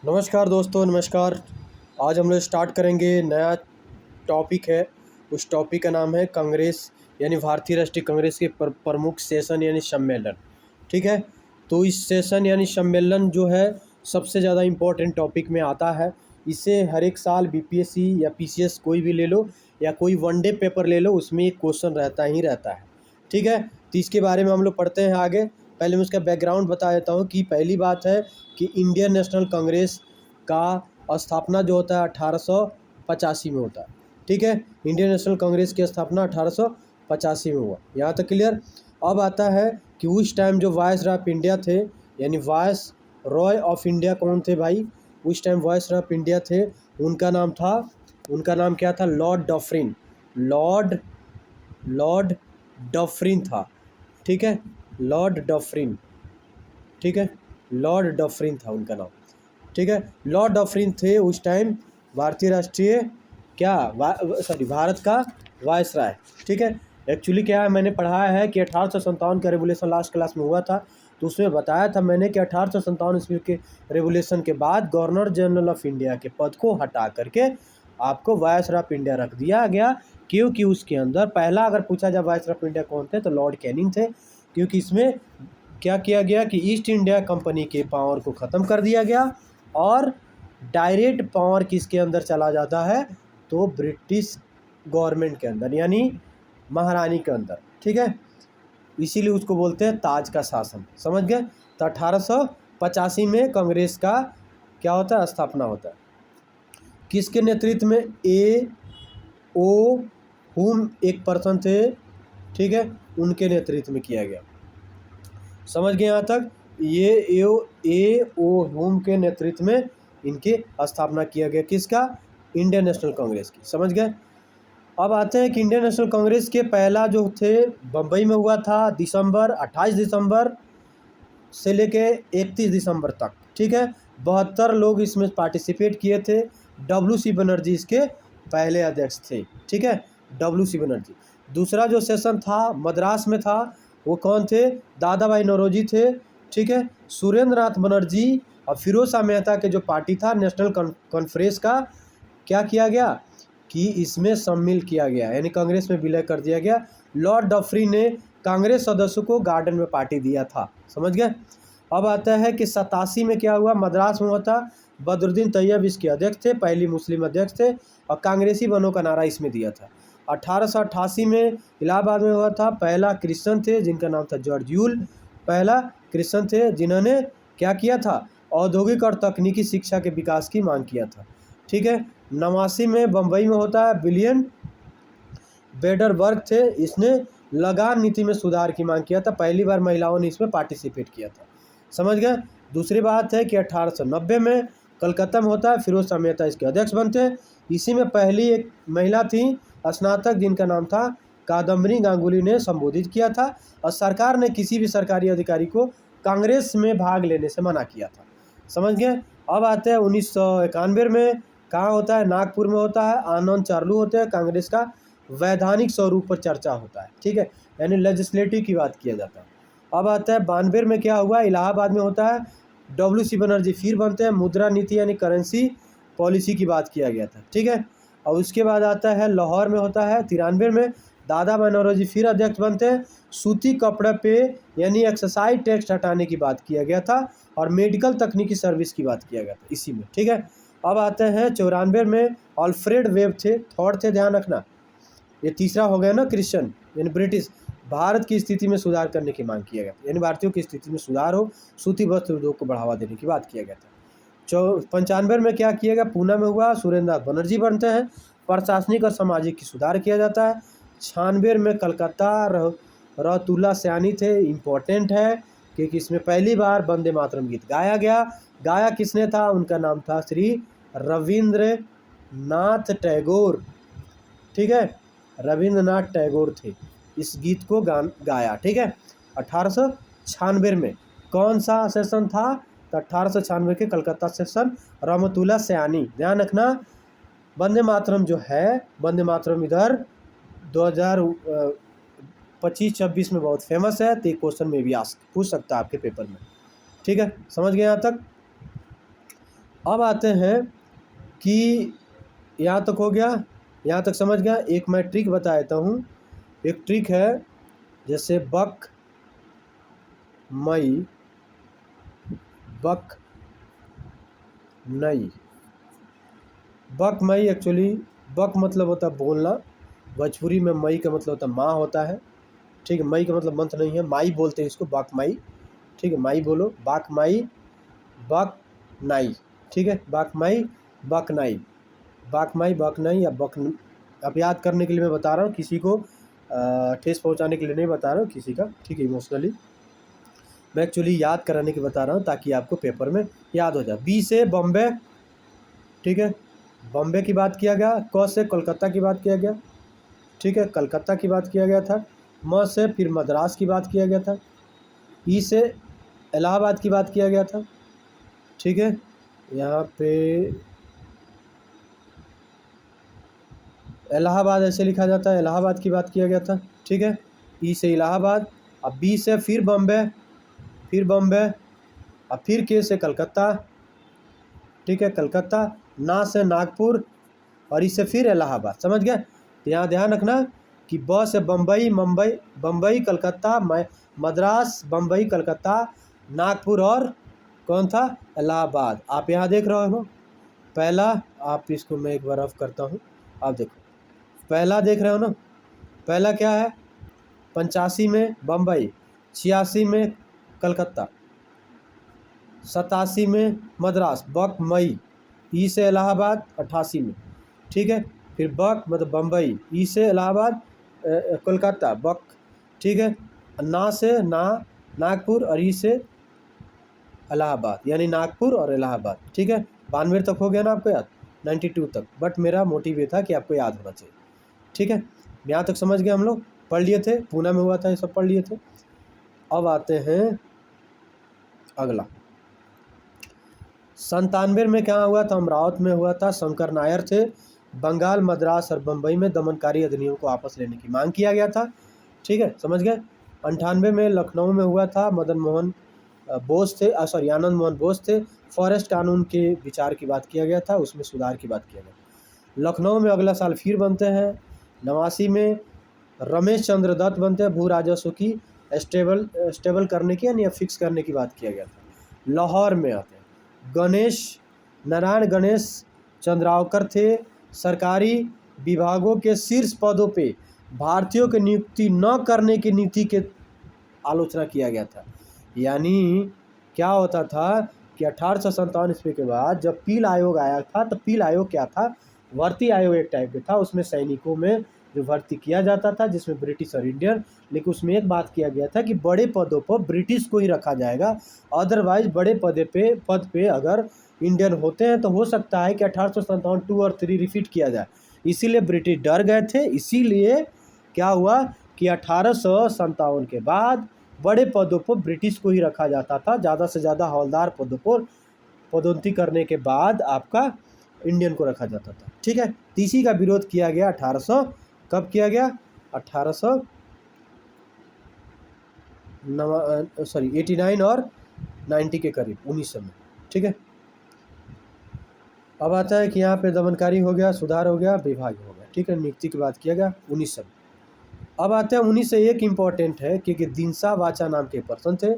नमस्कार दोस्तों, नमस्कार। आज हम लोग स्टार्ट करेंगे नया टॉपिक है। उस टॉपिक का नाम है कांग्रेस यानी भारतीय राष्ट्रीय कांग्रेस के प्रमुख सेशन यानी सम्मेलन। ठीक है। तो इस सेशन यानी सम्मेलन जो है सबसे ज़्यादा इम्पोर्टेंट टॉपिक में आता है। इसे हर एक साल बीपीएससी या पीसीएस कोई भी ले लो या कोई वनडे पेपर ले लो, उसमें एक क्वेश्चन रहता ही रहता है। ठीक है। तो इसके बारे में हम लोग पढ़ते हैं आगे। पहले मैं उसका बैकग्राउंड बता देता हूँ कि पहली बात है कि इंडियन नेशनल कांग्रेस का स्थापना जो होता है 1885 में होता है। ठीक है। इंडियन नेशनल कांग्रेस की स्थापना 1885 में हुआ, यहाँ तक क्लियर। अब आता है कि उस टाइम जो वाइस रॉय ऑफ इंडिया थे यानी वाइस रॉय ऑफ इंडिया कौन थे भाई? उस time vice Roy of India थे, उनका नाम क्या था? Lord Dufferin. लॉर्ड डफरिन था। ठीक है। Lord Dufferin. ठीक है। लॉर्ड डफरिन था उनका नाम। ठीक है। लॉर्ड डफरिन थे उस टाइम भारतीय राष्ट्रीय भारत का वायसराय। ठीक है। एक्चुअली क्या है, मैंने पढ़ा है कि 1857 का रेवोल्यूशन लास्ट क्लास में हुआ था, तो उसमें बताया था मैंने कि 1857 ईस्वी के रेवोल्यूशन के बाद गवर्नर जनरल ऑफ इंडिया के पद को हटा करके आपको वायसराय ऑफ इंडिया रख दिया गया, क्योंकि उसके अंदर पहला अगर पूछा जाए वायसराय ऑफ इंडिया कौन थे तो लॉर्ड कैनिंग थे। क्योंकि इसमें क्या किया गया कि ईस्ट इंडिया कंपनी के पावर को ख़त्म कर दिया गया और डायरेक्ट पावर किसके अंदर चला जाता है तो ब्रिटिश गवर्नमेंट के अंदर यानी महारानी के अंदर। ठीक है। इसीलिए उसको बोलते हैं ताज का शासन। समझ गए? तो 1885 में कांग्रेस का क्या होता है? स्थापना होता है। किसके नेतृत्व में? ए ओ हुम एक पर्सन थे। ठीक है। उनके नेतृत्व में किया गया। समझ गए यहाँ तक? ये ए ओ हुम के नेतृत्व में इनकी स्थापना किया गया। किसका? इंडियन नेशनल कांग्रेस की। समझ गए? अब आते हैं कि इंडियन नेशनल कांग्रेस के पहला जो थे बम्बई में हुआ था 28 दिसंबर से लेके 31 दिसंबर तक। ठीक है। 72 लोग इसमें पार्टिसिपेट किए थे। डब्ल्यू.सी. बनर्जी इसके पहले अध्यक्ष थे। ठीक है। डब्ल्यू.सी. बनर्जी। दूसरा जो सेशन था मद्रास में था, वो कौन थे? दादा भाई नौरोजी थे। ठीक है। सुरेंद्र नाथ बनर्जी और फिरोज शाह मेहता के जो पार्टी था नेशनल कॉन्फ्रेंस का क्या किया गया कि इसमें शामिल किया गया यानी कांग्रेस में विलय कर दिया गया। लॉर्ड डफरी ने कांग्रेस सदस्यों को गार्डन में पार्टी दिया था। समझ गए? अब आता है कि 87 में क्या हुआ? मद्रास में हुआ था। बदरुद्दीन तैयब इसके अध्यक्ष थे, पहली मुस्लिम अध्यक्ष थे और कांग्रेसी बनों का नारा इसमें दिया था। 1888 में इलाहाबाद में हुआ था। पहला क्रिश्चियन थे जिनका नाम था जॉर्ज यूल। पहला क्रिश्चियन थे जिन्होंने क्या किया था? औद्योगिक और तकनीकी शिक्षा के विकास की मांग किया था। ठीक है। 89 में बम्बई में होता है विलियम बेडरबर्ग थे, इसने लगान नीति में सुधार की मांग किया था। पहली बार महिलाओं ने इसमें पार्टिसिपेट किया था। समझ गए? दूसरी बात है कि 1890 में कलकत्ता में होता है, फिरोज शाह मेहता इसके अध्यक्ष बनते हैं। इसी में पहली एक महिला थी स्नातक जिनका नाम था कादम्बरी गांगुली ने संबोधित किया था और सरकार ने किसी भी सरकारी अधिकारी को कांग्रेस में भाग लेने से मना किया था। समझ गए? अब आते हैं 1991 में कहाँ होता है? नागपुर में होता है। आनंद चार्लू होते हैं। कांग्रेस का वैधानिक स्वरूप पर चर्चा होता है। ठीक है। यानी लेजिस्लेटिव की बात किया जाता है। अब आता है 92 में क्या हुआ? इलाहाबाद में होता है। डब्ल्यू.सी. बनर्जी फिर बनते हैं। मुद्रा नीति यानी करेंसी पॉलिसी की बात किया गया था। ठीक है। और उसके बाद आता है लाहौर में होता है 93 में। दादा भाई नौरोजी फिर अध्यक्ष बनते हैं। सूती कपड़े पे यानी एक्साइज टैक्स हटाने की बात किया गया था और मेडिकल तकनीकी सर्विस की बात किया गया था इसी में। ठीक है। अब आते हैं 94 में अल्फ्रेड वेब थे, थर्ड थे, ध्यान रखना। ये तीसरा हो गया ना क्रिश्चियन यानी ब्रिटिश। भारत की स्थिति में सुधार करने की मांग किया गया था यानी भारतीयों की स्थिति में सुधार हो, सूती वस्त्र उद्योग को बढ़ावा देने की बात किया गया था। 95 में क्या किया गया? पूना में हुआ। सुरेंद्र नाथ बनर्जी बनते हैं। प्रशासनिक और सामाजिक की सुधार किया जाता है। 96 में कलकत्ता रहतुल्ला सयानी थे, इम्पोर्टेंट है क्योंकि इसमें पहली बार वंदे मातरम गीत गाया गया। गाया किसने था? उनका नाम था श्री रविंद्रनाथ टैगोर। ठीक है। रविंद्रनाथ टैगोर थे इस गीत को गाया। ठीक है। 1896 में कौन सा सेशन था? तो 1896 के कलकत्ता सेशन रहमतुल्ला सयानी। ध्यान रखना वंदे मातरम जो है, वंदे मातरम इधर 2025-26 में बहुत फेमस है, तो एक क्वेश्चन में भी पूछ सकता है आपके पेपर में। ठीक है। समझ गए यहाँ तक? अब आते हैं कि यहाँ तक हो गया, यहाँ तक समझ गया। एक मैं ट्रिक बता देता हूँ। एक ट्रिक है, जैसे बक मई, बक नई। बक मई एक्चुअली, बक मतलब होता है बोलना, भोजपुरी में मई का मतलब होता है माँ होता है। ठीक है, मई का मतलब मंथ नहीं है, माई बोलते हैं इसको, बक माई। ठीक है, माई बोलो, बाक माई, बक नाई। ठीक है, बाक माई, बक नाई, बाक माई, बक नाई या बक। अब याद करने के लिए मैं बता रहा हूँ, किसी को ठेस पहुँचाने के लिए नहीं बता रहा हूँ किसी का। ठीक है, इमोशनली मैं एक्चुअली याद कराने के बता रहा हूँ ताकि आपको पेपर में याद हो जाए। बी से बॉम्बे। ठीक है, बॉम्बे की बात किया गया। क से कोलकाता की बात किया गया। ठीक है, कलकत्ता की बात किया गया था। म से फिर मद्रास की बात किया गया था। ई से इलाहाबाद की बात किया गया था। ठीक है, यहाँ पे इलाहाबाद ऐसे लिखा जाता है, इलाहाबाद की बात किया गया था। ठीक है, ई से इलाहाबाद। अब बी से फिर बॉम्बे, फिर बॉम्बे। अब फिर के से कलकत्ता। ठीक है, कलकत्ता। ना से नागपुर, और इससे फिर इलाहाबाद। समझ गए? तो यहाँ ध्यान रखना कि ब से बम्बई, मुंबई, बम्बई, कलकत्ता, मद्रास, बम्बई, कलकत्ता, नागपुर और कौन था? इलाहाबाद। आप यहाँ देख रहे हो पहला, आप इसको मैं एक बार ऑफ करता हूँ, आप देखो पहला देख रहे हो ना। पहला क्या है? 85 में बम्बई, 86 में कलकत्ता, 87 में मद्रास, बक मई। ई से इलाहाबाद 88 में। ठीक है, फिर बक मतलब बम्बई, ई से इलाहाबाद, कोलकाता, बक। ठीक है, ना से नागपुर, और ई से इलाहाबाद, यानी नागपुर और इलाहाबाद। ठीक है, 92 तक हो गया ना आपको याद, 92 तक। बट मेरा मोटिव ये था कि आपको याद होना चाहिए। ठीक है, यहाँ तक समझ गए हम लोग, पढ़ लिए थे, पूना में हुआ था ये सब पढ़ लिए थे। अब आते हैं अगला। 97 में क्या हुआ था? अमरावती में हुआ था। शंकर नायर थे। बंगाल, मद्रास और बम्बई में दमनकारी अधिनियम को वापस लेने की मांग किया गया था। ठीक है, समझ गए? 98 में लखनऊ में हुआ था। मदन मोहन बोस थे, आनंद मोहन बोस थे। फॉरेस्ट कानून के विचार की बात किया गया था, उसमें सुधार की बात किया गया। लखनऊ में अगला साल फिर बनते हैं। 89 में रमेश चंद्र दत्त बनते हैं। भू राजस्व की स्टेबल करने की यानी फिक्स करने की बात किया गया था। लाहौर में आते हैं नारायण गणेश चंद्रावकर थे। सरकारी विभागों के शीर्ष पदों पे भारतीयों की नियुक्ति न करने की नीति के आलोचना किया गया था। यानी क्या होता था कि 1857 ईस्वी के बाद जब पील आयोग आया था, तो पील आयोग क्या था? भर्ती आयोग एक टाइप के था। उसमें सैनिकों में जो भर्ती किया जाता था, जिसमें ब्रिटिश और इंडियन, लेकिन उसमें एक बात किया गया था कि बड़े पदों पर ब्रिटिश को ही रखा जाएगा। अदरवाइज बड़े पद पे अगर इंडियन होते हैं तो हो सकता है कि 1857 2 और 3 रिपीट किया जाए। इसीलिए ब्रिटिश डर गए थे। इसीलिए क्या हुआ कि 1857 के बाद बड़े पदों पर ब्रिटिश को ही रखा जाता था। ज़्यादा से ज़्यादा हवलदार पदों पर पदोन्नति करने के बाद आपका इंडियन को रखा जाता था। ठीक है, इसी का विरोध किया गया 1800, कब किया गया? 89 और 90 के करीब, 1900 में। ठीक है, अब आता है कि यहाँ पे दमनकारी हो गया, सुधार हो गया, विभाग हो गया। ठीक है, नियुक्ति की बात किया गया 1900 में। अब आते हैं 1901 इम्पोर्टेंट है क्योंकि दिनसा वाचा नाम के पर्सन थे।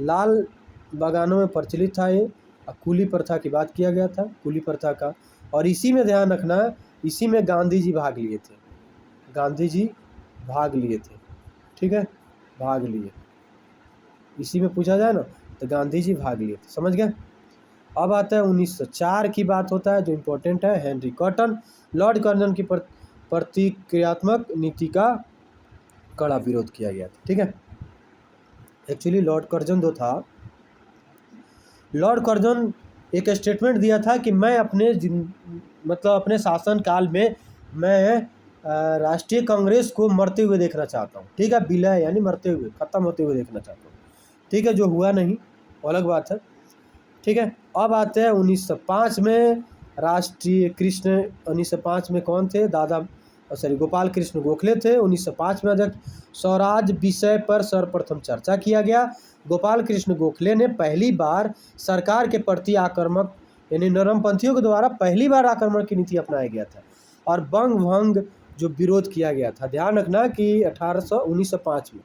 लाल बागानों में प्रचलित था ये। कुली प्रथा की बात किया गया था, कुली प्रथा का। और इसी में ध्यान रखना, इसी में गांधी जी भाग लिए थे। गांधी जी भाग लिए थे। ठीक है, भाग लिए, इसी में पूछा जाए ना तो गांधी जी भाग लिए थे। समझ गए? अब आता है 1904 की बात होता है जो इम्पोर्टेंट है। Henry cotton. लॉर्ड कर्जन की प्रतिक्रियात्मक नीति का कड़ा विरोध किया गया था। ठीक है, एक्चुअली लॉर्ड कर्जन जो था, लॉर्ड कर्जन एक स्टेटमेंट दिया था कि मैं अपने शासन काल में मैं राष्ट्रीय कांग्रेस को मरते हुए देखना चाहता हूँ। ठीक है, विलय यानी मरते हुए, खत्म होते हुए देखना चाहता हूँ। ठीक है, जो हुआ नहीं अलग बात है। ठीक है, अब आते हैं 1905 में। 1905 में कौन थे? गोपाल कृष्ण गोखले थे। 1905 में अध्यक्ष स्वराज विषय पर सर्वप्रथम चर्चा किया गया। गोपाल कृष्ण गोखले ने पहली बार सरकार के प्रति आक्रामक यानी नरमपंथियों के द्वारा पहली बार आक्रमण की नीति अपनाया गया था। और बंग भंग जो विरोध किया गया था, ध्यान रखना कि 1905 में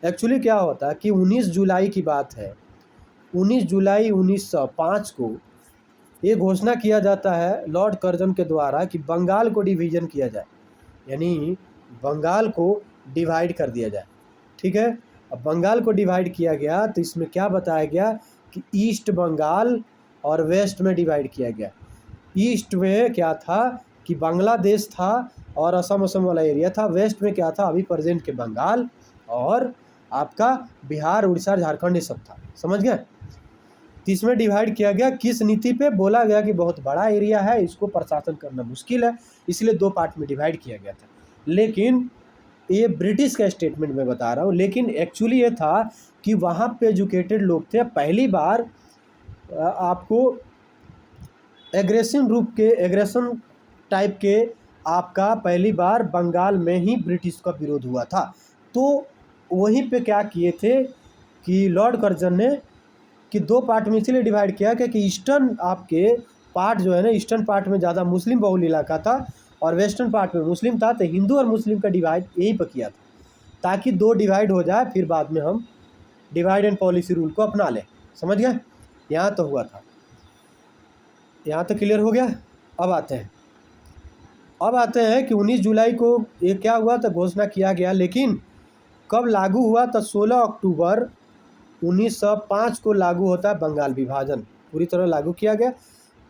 एक्चुअली क्या होता है कि 19 जुलाई की बात है। 19 जुलाई 1905 को ये घोषणा किया जाता है लॉर्ड कर्जन के द्वारा कि बंगाल को डिवीज़न किया जाए, यानी बंगाल को डिवाइड कर दिया जाए। ठीक है, अब बंगाल को डिवाइड किया गया तो इसमें क्या बताया गया कि ईस्ट बंगाल और वेस्ट में डिवाइड किया गया। ईस्ट में क्या था कि बांग्लादेश था और असम वाला एरिया था। वेस्ट में क्या था, अभी प्रेजेंट के बंगाल और आपका बिहार, उड़ीसा, झारखंड ये सब था। समझ गए? तो इसमें डिवाइड किया गया किस नीति पे? बोला गया कि बहुत बड़ा एरिया है, इसको प्रशासन करना मुश्किल है, इसलिए 2 पार्ट में डिवाइड किया गया था। लेकिन ये ब्रिटिश का स्टेटमेंट मैं बता रहा हूँ, लेकिन एक्चुअली ये था कि वहाँ पे एजुकेटेड लोग थे। पहली बार आपको एग्रेशन टाइप के आपका पहली बार बंगाल में ही ब्रिटिश का विरोध हुआ था। तो वहीं पे क्या किए थे कि लॉर्ड कर्जन ने कि 2 पार्ट में इसलिए डिवाइड किया कि ईस्टर्न आपके पार्ट जो है ना, ईस्टर्न पार्ट में ज़्यादा मुस्लिम बहुल इलाका था और वेस्टर्न पार्ट में मुस्लिम था, तो हिंदू और मुस्लिम का डिवाइड यहीं पर किया था ताकि 2 डिवाइड हो जाए, फिर बाद में हम डिवाइड एंड पॉलिसी रूल को अपना लें। समझ गए? यहाँ तो हुआ था, यहाँ तो क्लियर हो गया। अब आते हैं कि 19 जुलाई को ये क्या हुआ तो घोषणा किया गया, लेकिन कब लागू हुआ तो 16 अक्टूबर 1905 को लागू होता है बंगाल विभाजन, पूरी तरह लागू किया गया।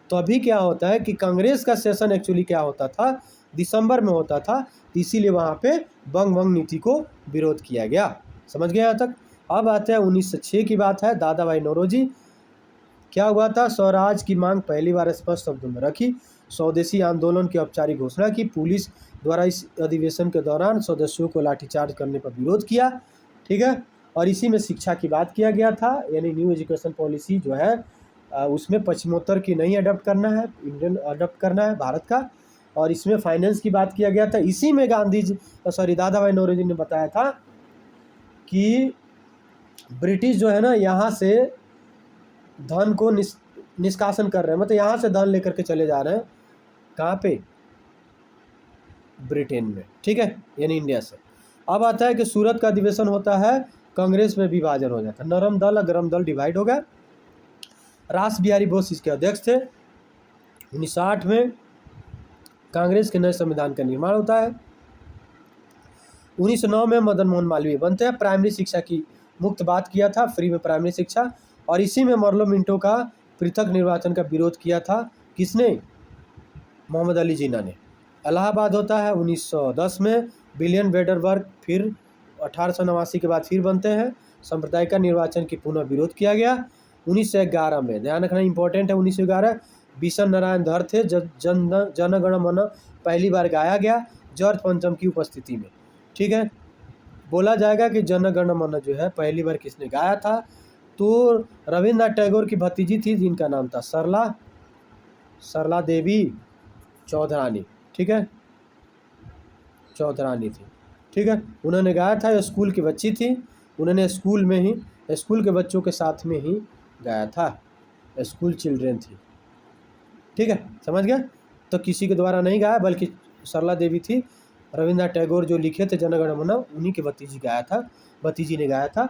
तो अभी क्या होता है कि कांग्रेस का सेशन एक्चुअली क्या होता था, दिसंबर में होता था, इसीलिए वहाँ पे बंग भंग नीति को विरोध किया गया। समझ गए यहाँ तक? अब आते हैं 1906 की बात है, दादा भाई नौरोजी। क्या हुआ था? स्वराज की मांग पहली बार स्पष्ट शब्दों में रखी, स्वदेशी आंदोलन की औपचारिक घोषणा की, पुलिस द्वारा इस अधिवेशन के दौरान सदस्यों को लाठीचार्ज करने पर विरोध किया। ठीक है, और इसी में शिक्षा की बात किया गया था, यानी न्यू एजुकेशन पॉलिसी जो है उसमें पश्चिमोत्तर की नहीं अडॉप्ट करना है, इंडियन अडॉप्ट करना है भारत का। और इसमें फाइनेंस की बात किया गया था। इसी में दादा भाई नौरोजी ने बताया था कि ब्रिटिश जो है ना यहाँ से धन को निष्कासन कर रहे हैं, मतलब यहाँ से धन लेकर के चले जा रहे हैं, कहाँ पे? ब्रिटेन में। ठीक है, यानी इंडिया से। अब आता है कि सूरत का अधिवेशन होता है, कांग्रेस में विभाजन हो जाता है, नरम दल और गरम दल डिवाइड हो गया। रास बिहारी बोस इसके अध्यक्ष थे। 1960 में कांग्रेस के नए संविधान का निर्माण होता है। 1909 में मदन मोहन मालवीय बनते हैं। प्राइमरी शिक्षा की मुक्त बात किया था, फ्री में प्राइमरी शिक्षा। और इसी में मर्लो मिंटो का पृथक निर्वाचन का विरोध किया था। किसने? मोहम्मद अली जिन्ना ने। इलाहाबाद होता है 1910 में। विलियम वेडरबर्ग फिर 1889 के बाद फिर बनते हैं। सांप्रदायिक निर्वाचन की पुनः विरोध किया गया। 1911 में, ध्यान रखना इंपॉर्टेंट है, 1911 बिशन नारायण धर थे। जन गण मन पहली बार गाया गया जॉर्ज पंचम की उपस्थिति में। ठीक है, बोला जाएगा कि जन गण मन जो है पहली बार किसने गाया था, तो रविन्द्रनाथ टैगोर की भतीजी थी जिनका नाम था सरला देवी चौधरानी। ठीक है, चौधरानी थी। ठीक है, उन्होंने गाया था, स्कूल की बच्ची थी, उन्होंने स्कूल में ही स्कूल के बच्चों के साथ में ही गाया था, स्कूल चिल्ड्रेन थी। ठीक है, समझ गया? तो किसी के द्वारा नहीं गाया, बल्कि सरला देवी थी, रविन्द्रनाथ टैगोर जो लिखे थे जनगण मन, उन्हीं के भतीजी ने गाया था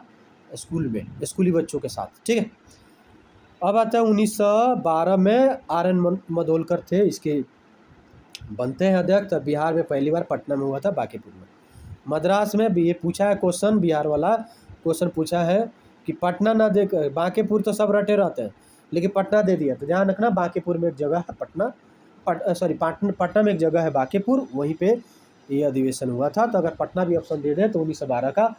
स्कूल में, स्कूली बच्चों के साथ। ठीक है, अब आता है 1912 में RN मधोलकर थे, इसके बनते हैं अध्यक्ष। बिहार में पहली बार पटना में हुआ था, बांकीपुर में। मद्रास में भी ये पूछा है क्वेश्चन, बिहार वाला क्वेश्चन पूछा है कि पटना ना दे, बांकीपुर तो सब रटे रहते हैं, लेकिन पटना दे दिया। तो ध्यान रखना, बांकीपुर में एक जगह है पटना में एक जगह है बांकीपुर, वहीं पे ये अधिवेशन हुआ था। तो अगर पटना भी ऑप्शन दे दें तो 1912 का,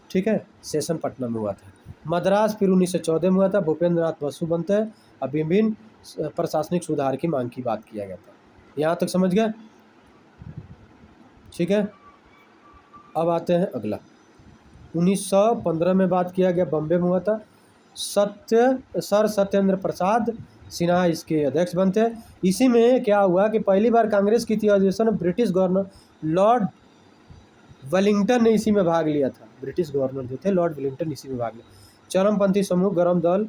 ठीक है, सेशन पटना में हुआ था। मद्रास फिर 1914 में हुआ था, भूपेंद्र नाथ बसु बनते हैं। अब विभिन्न प्रशासनिक सुधार की मांग की बात किया गया था। यहाँ तक समझ गए? ठीक है, अब आते हैं अगला। 1915 में बात किया गया, बम्बे में हुआ था। सर सत्येंद्र प्रसाद सिन्हा इसके अध्यक्ष बनते हैं। इसी में क्या हुआ कि पहली बार कांग्रेस की थी अधिवेशन, ब्रिटिश गवर्नर लॉर्ड वेलिंगटन ने इसी में भाग लिया था। ब्रिटिश गवर्नर जो थे लॉर्ड वेलिंगटन इसी में भाग लिया। चरमपंथी समूह, गरम दल,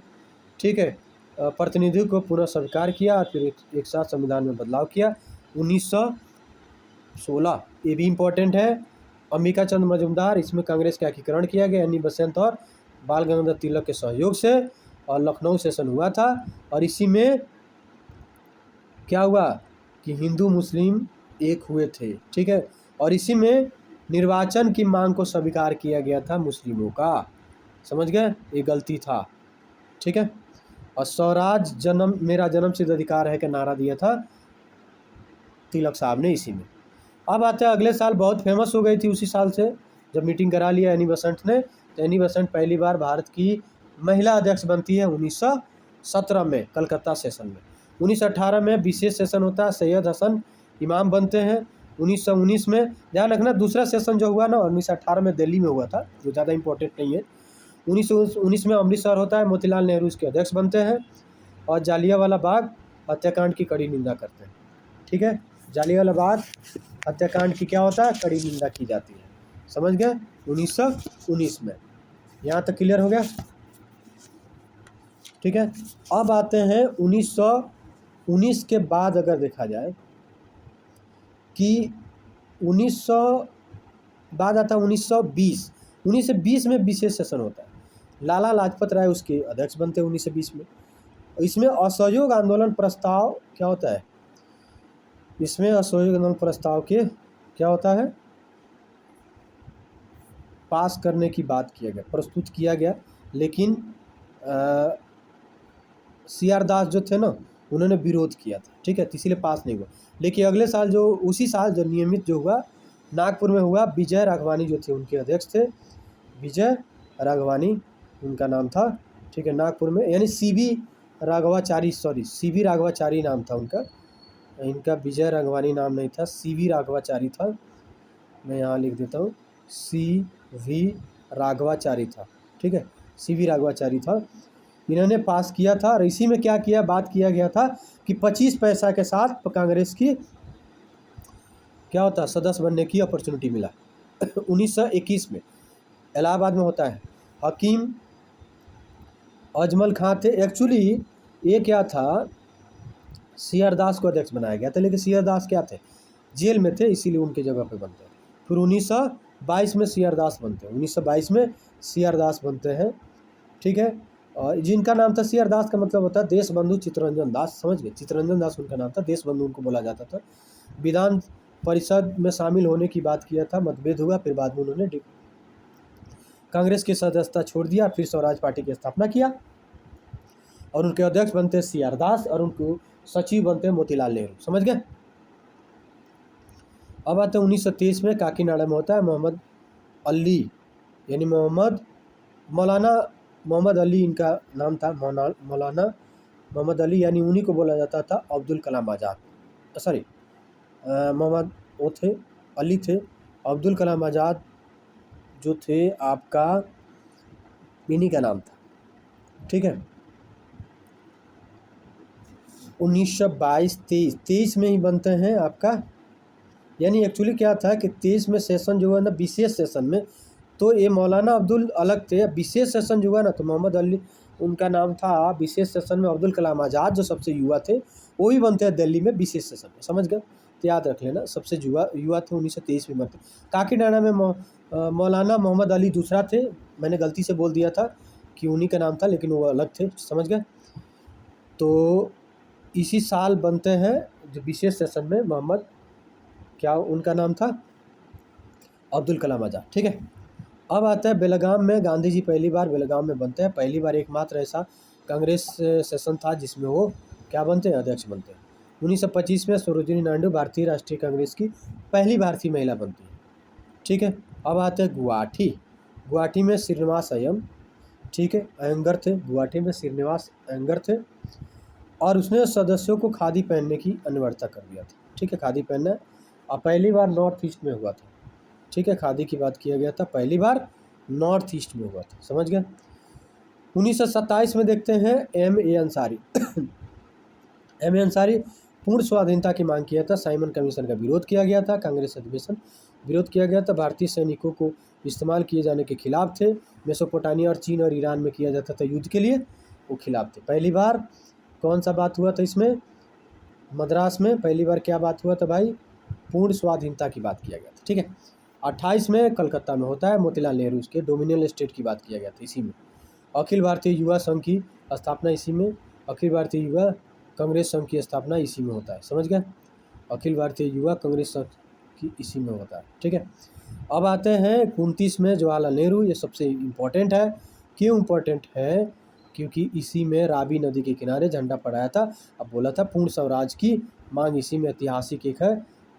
ठीक है, प्रतिनिधित्व को पुनः स्वीकार किया और फिर एक साथ संविधान में बदलाव किया 1916। ये भी इम्पोर्टेंट है। अंबिका चंद्र मजूमदार, इसमें कांग्रेस का एकीकरण किया गया एनी बेसेंट और बाल गंगाधर तिलक के सहयोग से, और लखनऊ सेशन हुआ था। और इसी में क्या हुआ कि हिंदू मुस्लिम एक हुए थे, ठीक है। और इसी में निर्वाचन की मांग को स्वीकार किया गया था मुस्लिमों का, समझ गए, ये गलती था, ठीक है। और स्वराज जन्म मेरा जन्म सिद्ध अधिकार है का नारा दिया था तिलक साहब ने इसी में। अब आते हैं अगले साल, बहुत फेमस हो गई थी उसी साल से जब मीटिंग करा लिया एनी बेसेंट ने, तो एनी बेसेंट पहली बार भारत की महिला अध्यक्ष बनती है 1917 में कलकत्ता सेशन में। 1918 में विशेष सेशन होता है, सैयद हसन इमाम बनते हैं। 1919 में ध्यान रखना, दूसरा सेशन जो हुआ ना 1918 में दिल्ली में हुआ था, जो ज़्यादा इंपॉर्टेंट नहीं है। 1919 में अमृतसर होता है, मोतीलाल नेहरू इसके अध्यक्ष बनते हैं। और जालियांवाला बाग हत्याकांड की कड़ी निंदा करते हैं, ठीक है। जालियांवाला बाग हत्याकांड की क्या होता है, कड़ी निंदा की जाती है, समझ गए। 1919 में, यहाँ तक क्लियर हो गया, ठीक है। अब आते हैं 1919 के बाद अगर देखा जाए कि 1900 बाद आता है 1920। 1920 में विशेष सेशन होता है, लाला लाजपत राय उसके अध्यक्ष बनते हैं 1920 में। इसमें असहयोग आंदोलन प्रस्ताव क्या होता है, इसमें असहयोग आंदोलन प्रस्ताव के क्या होता है, पास करने की बात किया गया, प्रस्तुत किया गया, लेकिन CR दास जो थे ना उन्होंने विरोध किया था, ठीक है, तो इसीलिए पास नहीं हुआ। लेकिन अगले साल जो उसी साल जो नियमित जो हुआ नागपुर में हुआ, विजय राघवानी जो थे उनके अध्यक्ष थे, विजय राघवानी उनका नाम था, ठीक है, नागपुर में, यानी CV राघवाचारी नाम था उनका, इनका विजय राघवानी नाम नहीं था, CV राघवाचारी था, मैं यहाँ लिख देता हूँ, CV राघवाचारी था, ठीक है, CV राघवाचारी था। इन्होंने पास किया था और इसी में क्या किया, बात किया गया था कि 25 पैसा के साथ कांग्रेस की क्या होता है, सदस्य बनने की अपॉर्चुनिटी मिला। 1921 में इलाहाबाद में होता है, हकीम अजमल खां थे। एक्चुअली ये क्या था, CR दास को अध्यक्ष बनाया गया था, लेकिन CR दास क्या थे, जेल में थे, इसीलिए उनके जगह पे बनते हैं। फिर 1922 में CR दास बनते हैं, 1922 में CR दास बनते हैं, ठीक है। और जिनका नाम था CR दास का मतलब होता है देश बंधु चित्तरंजन दास, समझ गए, चित्तरंजन दास उनका नाम था, देश बंधु उनको बोला जाता था। विधान परिषद में शामिल होने की बात किया था, मतभेद हुआ, फिर बाद में उन्होंने कांग्रेस की सदस्यता छोड़ दिया, फिर स्वराज पार्टी की स्थापना किया और उनके अध्यक्ष बनते CR दास और उनको सचिव बनते मोतीलाल नेहरू, समझ गए। अब आते हैं 1923 में काकीनाडा में होता है, मोहम्मद अली यानी मौलाना मोहम्मद अली इनका नाम था, मौलाना मोहम्मद अली, यानी उन्हीं को बोला जाता था अब्दुल कलाम आज़ाद, सॉरी मोहम्मद वो थे अली थे, अब्दुल कलाम आज़ाद जो थे आपका इन्हीं का नाम था, ठीक है। 1922-23 में ही बनते हैं आपका, यानी एक्चुअली क्या था कि 23 में सेशन जो हुआ ना विशेष सेशन में, तो ये मौलाना अब्दुल अलग थे, विशेष सेशन जो हुआ ना तो मोहम्मद अली उनका नाम था, विशेष सेशन में अब्दुल कलाम आज़ाद जो सबसे युवा थे वो भी बनते हैं दिल्ली में विशेष सेशन में, समझ गए, तो याद रख लेना, सबसे युवा थे 1923 में बनते। काकीनाडा में मौलाना मोहम्मद अली दूसरा थे, मैंने गलती से बोल दिया था कि उन्हीं का नाम था, लेकिन वो अलग थे, समझ गए। तो इसी साल बनते हैं जो विशेष सेशन में मोहम्मद, क्या उनका नाम था, अब्दुल कलाम आज़ाद, ठीक है। अब आता है बेलगाम में, गांधी जी पहली बार बेलगाम में बनते हैं, पहली बार एकमात्र ऐसा कांग्रेस सेशन था जिसमें वो क्या बनते हैं, अध्यक्ष बनते हैं। 1925 में सरोजिनी नायडू भारतीय राष्ट्रीय कांग्रेस की पहली भारतीय महिला बनती है, ठीक है। अब आते हैं गुवाहाटी में श्रीनिवास अय्यर, ठीक है, अयंगर थे, गुवाहाटी में श्रीनिवास अयंगर थे, और उसने सदस्यों को खादी पहनने की अनिवार्यता कर दिया था, ठीक है, खादी पहनना, और पहली बार नॉर्थ ईस्ट में हुआ था, ठीक है, खादी की बात किया गया था, पहली बार नॉर्थ ईस्ट में हुआ था, समझ गए। 1927 में देखते हैं M.A. अंसारी। M.A. अंसारी पूर्ण स्वाधीनता की मांग किया था, साइमन कमीशन का विरोध किया गया था, कांग्रेस अधिवेशन विरोध किया गया था, भारतीय सैनिकों को इस्तेमाल किए जाने के खिलाफ थे, मेसोपोटामिया और चीन और ईरान में किया जाता था युद्ध के लिए, वो खिलाफ थे। पहली बार कौन सा बात हुआ था इसमें, मद्रास में पहली बार क्या बात हुआ था भाई, पूर्ण स्वाधीनता की बात किया गया था। ठीक है, 28 में कलकत्ता में होता है मोतीलाल नेहरू के डोमिनियन स्टेट की बात किया गया था इसी में। अखिल भारतीय युवा संघ की स्थापना इसी में, अखिल भारतीय युवा कांग्रेस संघ की स्थापना इसी में होता है, समझ गए, अखिल भारतीय युवा कांग्रेस संघ की इसी में होता है। ठीक है, अब आते हैं 29 में जवाहरलाल नेहरू, ये सबसे इम्पोर्टेंट है। क्यों इम्पोर्टेंट है, क्योंकि इसी में रावी नदी के किनारे झंडा फहराया था। अब बोला था पूर्ण स्वराज की मांग इसी में ऐतिहासिक एक है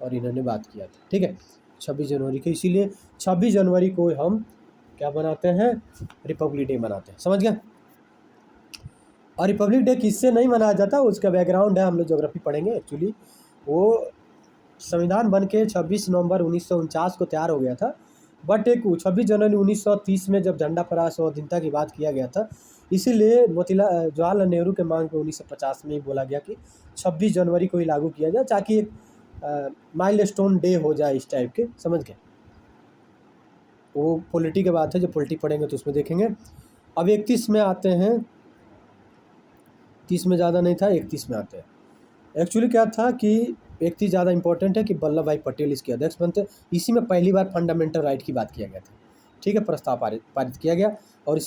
और इन्होंने बात किया था। ठीक है, 26 जनवरी को, इसीलिए 26 जनवरी को हम क्या बनाते हैं, रिपब्लिक डे मनाते हैं, समझ गए। और रिपब्लिक डे किससे नहीं मनाया जाता, उसका बैकग्राउंड है, हम लोग ज्योग्राफी पढ़ेंगे। एक्चुअली वो संविधान बन के 26 नवंबर 1949 को तैयार हो गया था, बट एक 26 जनवरी 1930 में जब झंडा फहराया स्वाधीनता की बात किया गया था, इसीलिए जवाहरलाल नेहरू के मांग पे 1950 में ही बोला गया कि 26 जनवरी को ही लागू किया जाए, ताकि एक माइलस्टोन डे हो जाए इस टाइप के, समझ गए। वो पॉलिटी की बात है, जब पॉलिटी पढ़ेंगे तो उसमें देखेंगे। अब 31 में आते हैं, 30 में ज़्यादा नहीं था, 31 में आते हैं। एक्चुअली क्या था कि 31 ज़्यादा इंपॉर्टेंट है कि वल्लभ भाई पटेल इसके अध्यक्ष बनते। इसी में पहली बार फंडामेंटल राइट की बात किया गया था। ठीक है, प्रस्ताव पारित किया गया। और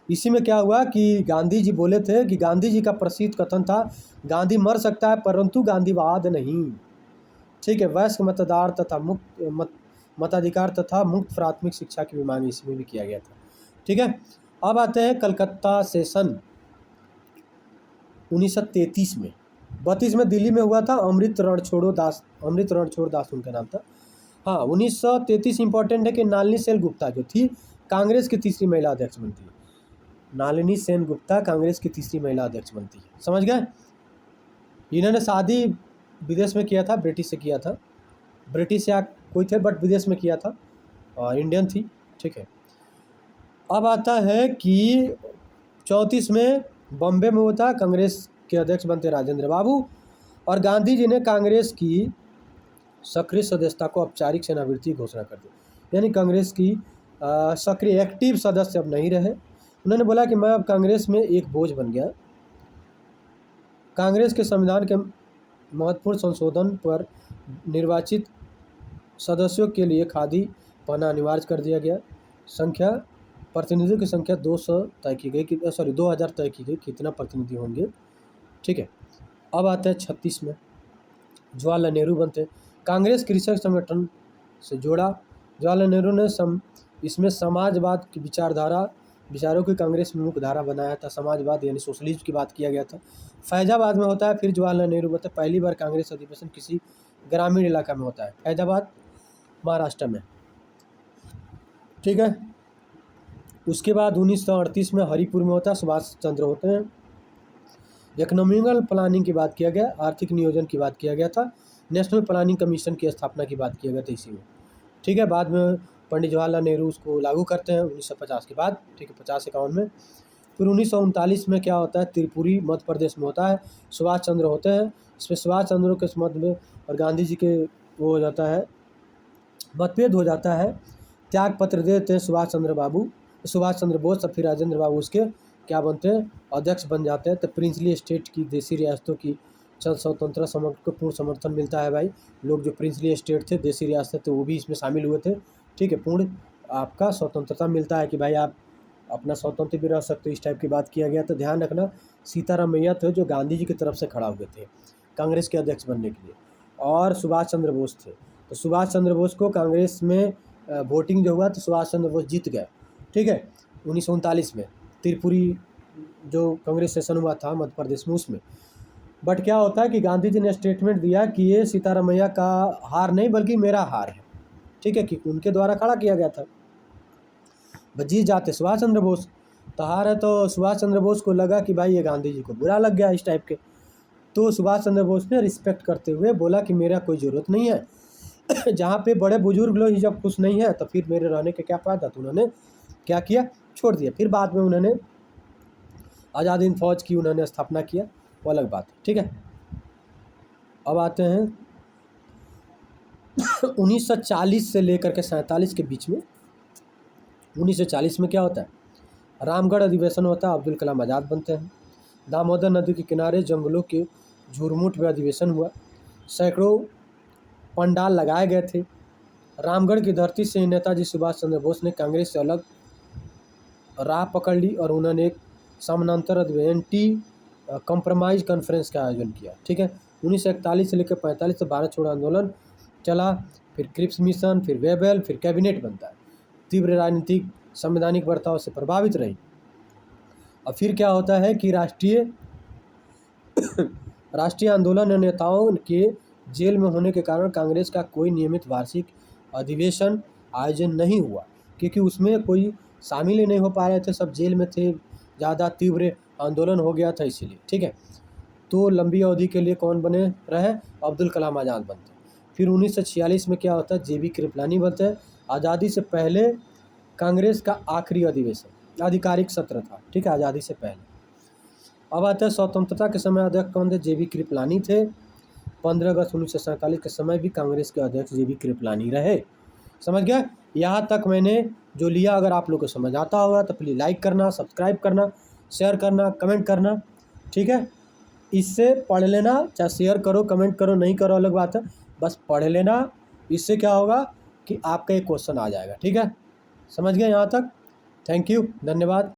इसी में क्या हुआ कि गांधी जी बोले थे कि गांधी जी का प्रसिद्ध कथन था, गांधी मर सकता है परंतु गांधीवाद नहीं। ठीक है, वयस्क मतदार तथा मताधिकार तथा मुक्त प्राथमिक शिक्षा की भी मांग इसमें भी किया गया था। ठीक है, अब आते हैं कलकत्ता सेशन 1933 में। 32 में दिल्ली में हुआ था, अमृत रणछोड़ दास उनका नाम था। हाँ, 1933 इंपॉर्टेंट है कि नलिनी सेन गुप्ता जो थी कांग्रेस की तीसरी महिला अध्यक्ष बनती है। नलिनी सेन गुप्ता कांग्रेस की तीसरी महिला अध्यक्ष बनती है, समझ गए। इन्होंने शादी विदेश में किया था, ब्रिटिश से किया था, ब्रिटिश या कोई थे बट विदेश में किया था और इंडियन थी। ठीक है, अब आता है कि 34 में बॉम्बे में होता, कांग्रेस के अध्यक्ष बनते राजेंद्र बाबू, और गांधी जी ने कांग्रेस की सक्रिय सदस्यता को औपचारिक सेवानिवृत्ति घोषणा कर दी, यानी कांग्रेस की सक्रिय एक्टिव सदस्य अब नहीं रहे। उन्होंने बोला कि मैं अब कांग्रेस में एक बोझ बन गया। कांग्रेस के संविधान के महत्वपूर्ण संशोधन पर निर्वाचित सदस्यों के लिए खादी पहनना अनिवार्य कर दिया गया। प्रतिनिधियों की संख्या 200 तय की गई, 2000 तय की गई, कितना प्रतिनिधि होंगे। ठीक है, अब आते हैं 36 में जवाहरलाल नेहरू बनते। कांग्रेस कृषक संगठन से जोड़ा। जवाहरलाल नेहरू ने इसमें समाजवाद की विचारों की कांग्रेस में मुख्य धारा बनाया था। समाजवाद यानी सोशलिज्म की बात किया गया था। फैजाबाद में होता है, फिर जवाहरलाल नेहरू बनते। पहली बार कांग्रेस अधिवेशन किसी ग्रामीण इलाका में होता है, फैजाबाद महाराष्ट्र में। ठीक है, उसके बाद 1938 में हरिपुर में होता है, सुभाष चंद्र होते हैं। इकोनॉमिकल प्लानिंग की बात किया गया, आर्थिक नियोजन की बात किया गया था, नेशनल प्लानिंग कमीशन की स्थापना की बात किया गया था इसी में। ठीक है, बाद में पंडित जवाहरलाल नेहरू उसको लागू करते हैं 1950 के बाद। ठीक है, 50-51 में। फिर 1939 में क्या होता है, त्रिपुरी मध्य प्रदेश में होता है, सुभाष चंद्र होते हैं। इसमें सुभाष चंद्र के मध्य में और गांधी जी के वो हो जाता है, मतभेद हो जाता है। त्याग पत्र देते हैं सुभाष चंद्र बोस, और फिर राजेंद्र बाबू उसके क्या बनते हैं, अध्यक्ष बन जाते हैं। तो प्रिंसली स्टेट की देसी रियासतों की स्वतंत्रता समर्थन को पूर्ण समर्थन मिलता है भाई। लोग जो प्रिंसली स्टेट थे, देसी रियासत थे, वो भी इसमें शामिल हुए थे। ठीक है, पूर्ण आपका स्वतंत्रता मिलता है कि भाई आप अपना स्वतंत्र भी रह सकते हो, इस टाइप की बात किया गया। तो ध्यान रखना, सीताराम मैया थे जो गांधी जी की तरफ से खड़ा हुए थे कांग्रेस के अध्यक्ष बनने के लिए, और सुभाष चंद्र बोस थे। तो सुभाष चंद्र बोस को कांग्रेस में वोटिंग जो हुआ तो सुभाष चंद्र बोस जीत गए। ठीक है, 1939 में त्रिपुरी जो कांग्रेस सेशन हुआ था मध्य प्रदेश में, उसमें। बट क्या होता है कि गांधी जी ने स्टेटमेंट दिया कि ये सीताराम मैया का हार नहीं बल्कि मेरा हार है। ठीक है, कि उनके द्वारा खड़ा किया गया था। जीत जाते सुभाष चंद्र बोस, तो हार है। तो सुभाष चंद्र बोस को लगा कि भाई ये गांधी जी को बुरा लग गया इस टाइप के। तो सुभाष चंद्र बोस ने रिस्पेक्ट करते हुए बोला कि मेरा कोई ज़रूरत नहीं है जहाँ पे बड़े बुजुर्ग लोग ही जब खुश नहीं है तो फिर मेरे रहने का क्या फ़ायदा। तो उन्होंने क्या किया, छोड़ दिया। फिर बाद में उन्होंने आज़ाद हिंद फौज की उन्होंने स्थापना किया, वो अलग बात है। ठीक है, अब आते हैं 1940 से लेकर के 47 के बीच में। 1940 में क्या होता है, रामगढ़ अधिवेशन होता है, अब्दुल कलाम आज़ाद बनते हैं। दामोदर नदी के किनारे जंगलों के झुरमुट में अधिवेशन हुआ। सैकड़ों पंडाल लगाए गए थे। रामगढ़ की धरती से नेताजी सुभाष चंद्र बोस ने कांग्रेस से अलग राह पकड़ ली और उन्होंने एक समानांतर एंटी कंप्रोमाइज कॉन्फ्रेंस का आयोजन किया। ठीक है, 1941 से लेकर 45 तक भारत छोड़ो आंदोलन चला, फिर क्रिप्स मिशन, फिर वेबल, फिर कैबिनेट बनता है। तीव्र राजनीतिक संवैधानिक बर्ताव से प्रभावित रही। और फिर क्या होता है कि राष्ट्रीय आंदोलन और नेताओं के जेल में होने के कारण कांग्रेस का कोई नियमित वार्षिक अधिवेशन आयोजन नहीं हुआ, क्योंकि उसमें कोई शामिल ही नहीं हो पा रहे थे, सब जेल में थे, ज़्यादा तीव्र आंदोलन हो गया था इसीलिए। ठीक है, तो लंबी अवधि के लिए कौन बने रहे? अब्दुल कलाम आज़ाद बनते। फिर 1946 में क्या होता है? JB कृपलानी बनते हैं। आज़ादी से पहले कांग्रेस का आखिरी अधिवेशन आधिकारिक सत्र था। ठीक है, आज़ादी से पहले। अब आता है स्वतंत्रता के समय अध्यक्ष कौन थे? JB कृपलानी थे। 15 अगस्त 1947 के समय भी कांग्रेस के अध्यक्ष JB कृपलानी रहे। समझ गया? यहाँ तक मैंने जो लिया, अगर आप लोग को समझ आता होगा तो प्लीज़ लाइक करना, सब्सक्राइब करना, शेयर करना, कमेंट करना। ठीक है, इससे पढ़ लेना, चाहे शेयर करो, कमेंट करो, नहीं करो अलग बात है, बस पढ़ लेना। इससे क्या होगा कि आपका एक क्वेश्चन आ जाएगा। ठीक है, समझ गए यहाँ तक? थैंक यू, धन्यवाद।